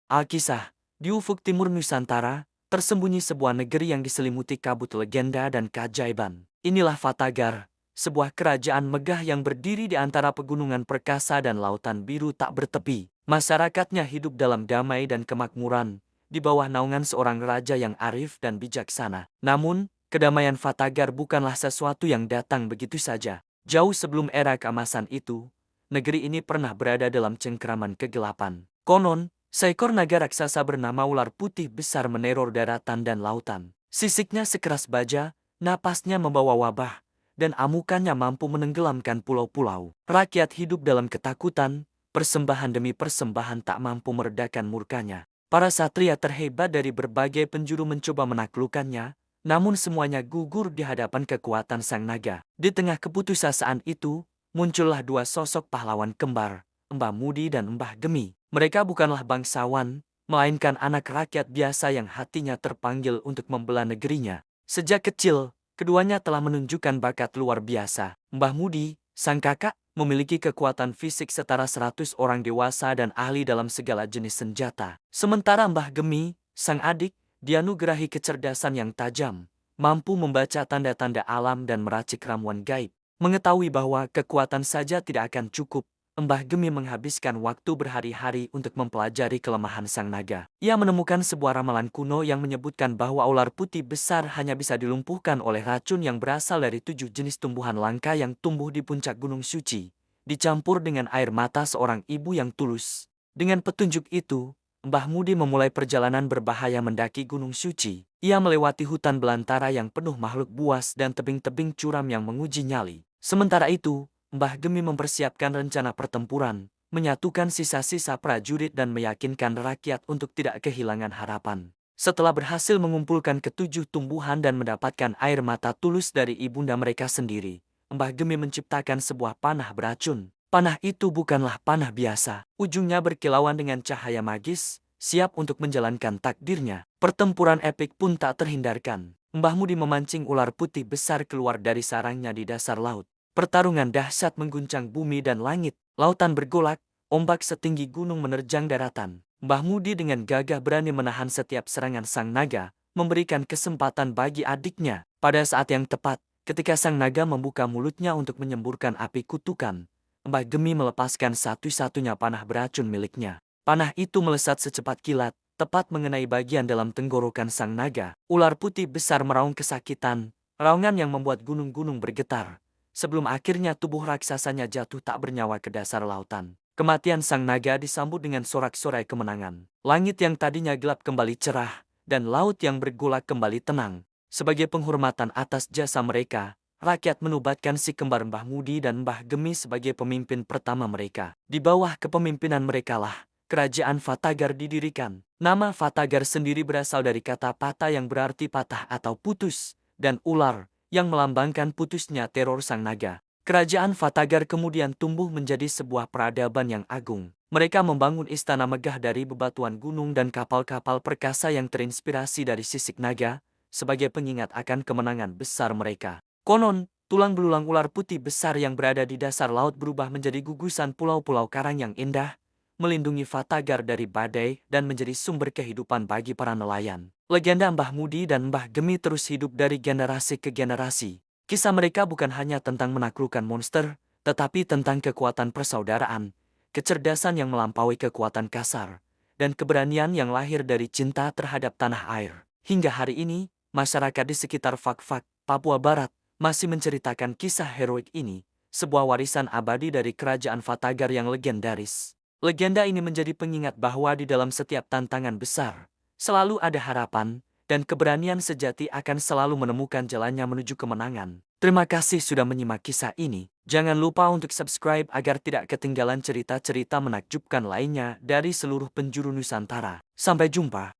Alkisah, di ufuk timur Nusantara, tersembunyi sebuah negeri yang diselimuti kabut legenda dan keajaiban. Inilah Fatagar, sebuah kerajaan megah yang berdiri di antara pegunungan perkasa dan lautan biru tak bertepi. Masyarakatnya hidup dalam damai dan kemakmuran, di bawah naungan seorang raja yang arif dan bijaksana. Namun, kedamaian Fatagar bukanlah sesuatu yang datang begitu saja. Jauh sebelum era keemasan itu, negeri ini pernah berada dalam cengkeraman kegelapan. Konon, seekor naga raksasa bernama ular putih besar meneror daratan dan lautan. Sisiknya sekeras baja, napasnya membawa wabah, dan amukannya mampu menenggelamkan pulau-pulau. Rakyat hidup dalam ketakutan, persembahan demi persembahan tak mampu meredakan murkanya. Para satria terhebat dari berbagai penjuru mencoba menaklukkannya, namun semuanya gugur di hadapan kekuatan sang naga. Di tengah keputusasaan itu, muncullah dua sosok pahlawan kembar, Mbah Mudi dan Mbah Gemi. Mereka bukanlah bangsawan, melainkan anak rakyat biasa yang hatinya terpanggil untuk membela negerinya. Sejak kecil, keduanya telah menunjukkan bakat luar biasa. Mbah Mudi, sang kakak, memiliki kekuatan fisik setara 100 orang dewasa dan ahli dalam segala jenis senjata. Sementara Mbah Gemi, sang adik, dianugerahi kecerdasan yang tajam, mampu membaca tanda-tanda alam dan meracik ramuan gaib. Mengetahui bahwa kekuatan saja tidak akan cukup, Mbah Gemi menghabiskan waktu berhari-hari untuk mempelajari kelemahan sang naga. Ia menemukan sebuah ramalan kuno yang menyebutkan bahwa ular putih besar hanya bisa dilumpuhkan oleh racun yang berasal dari 7 jenis tumbuhan langka yang tumbuh di puncak Gunung Suci, dicampur dengan air mata seorang ibu yang tulus. Dengan petunjuk itu, Mbah Mudi memulai perjalanan berbahaya mendaki Gunung Suci. Ia melewati hutan belantara yang penuh makhluk buas dan tebing-tebing curam yang menguji nyali. Sementara itu, Mbah Gemi mempersiapkan rencana pertempuran, menyatukan sisa-sisa prajurit dan meyakinkan rakyat untuk tidak kehilangan harapan. Setelah berhasil mengumpulkan ketujuh tumbuhan dan mendapatkan air mata tulus dari ibunda mereka sendiri, Mbah Gemi menciptakan sebuah panah beracun. Panah itu bukanlah panah biasa. Ujungnya berkilauan dengan cahaya magis, siap untuk menjalankan takdirnya. Pertempuran epik pun tak terhindarkan. Mbah Mudi memancing ular putih besar keluar dari sarangnya di dasar laut. Pertarungan dahsyat mengguncang bumi dan langit, lautan bergolak, ombak setinggi gunung menerjang daratan. Mbah Mudi dengan gagah berani menahan setiap serangan sang naga, memberikan kesempatan bagi adiknya. Pada saat yang tepat, ketika sang naga membuka mulutnya untuk menyemburkan api kutukan, Mbah Gemi melepaskan satu-satunya panah beracun miliknya. Panah itu melesat secepat kilat, tepat mengenai bagian dalam tenggorokan sang naga. Ular putih besar meraung kesakitan, raungan yang membuat gunung-gunung bergetar. Sebelum akhirnya tubuh raksasanya jatuh tak bernyawa ke dasar lautan. Kematian sang naga disambut dengan sorak-sorai kemenangan. Langit yang tadinya gelap kembali cerah, dan laut yang bergolak kembali tenang. Sebagai penghormatan atas jasa mereka, rakyat menubatkan si kembar Mbah Mudi dan Mbah Gemi sebagai pemimpin pertama mereka. Di bawah kepemimpinan merekalah, kerajaan Fatagar didirikan. Nama Fatagar sendiri berasal dari kata pata yang berarti patah atau putus, dan ular, yang melambangkan putusnya teror sang naga. Kerajaan Fatagar kemudian tumbuh menjadi sebuah peradaban yang agung. Mereka membangun istana megah dari bebatuan gunung dan kapal-kapal perkasa yang terinspirasi dari sisik naga, sebagai pengingat akan kemenangan besar mereka. Konon, tulang belulang ular putih besar yang berada di dasar laut berubah menjadi gugusan pulau-pulau karang yang indah, melindungi Fatagar dari badai dan menjadi sumber kehidupan bagi para nelayan. Legenda Mbah Mudi dan Mbah Gemi terus hidup dari generasi ke generasi. Kisah mereka bukan hanya tentang menaklukkan monster, tetapi tentang kekuatan persaudaraan, kecerdasan yang melampaui kekuatan kasar, dan keberanian yang lahir dari cinta terhadap tanah air. Hingga hari ini, masyarakat di sekitar Fak-Fak, Papua Barat, masih menceritakan kisah heroik ini, sebuah warisan abadi dari kerajaan Fatagar yang legendaris. Legenda ini menjadi pengingat bahwa di dalam setiap tantangan besar, selalu ada harapan, dan keberanian sejati akan selalu menemukan jalannya menuju kemenangan. Terima kasih sudah menyimak kisah ini. Jangan lupa untuk subscribe agar tidak ketinggalan cerita-cerita menakjubkan lainnya dari seluruh penjuru Nusantara. Sampai jumpa.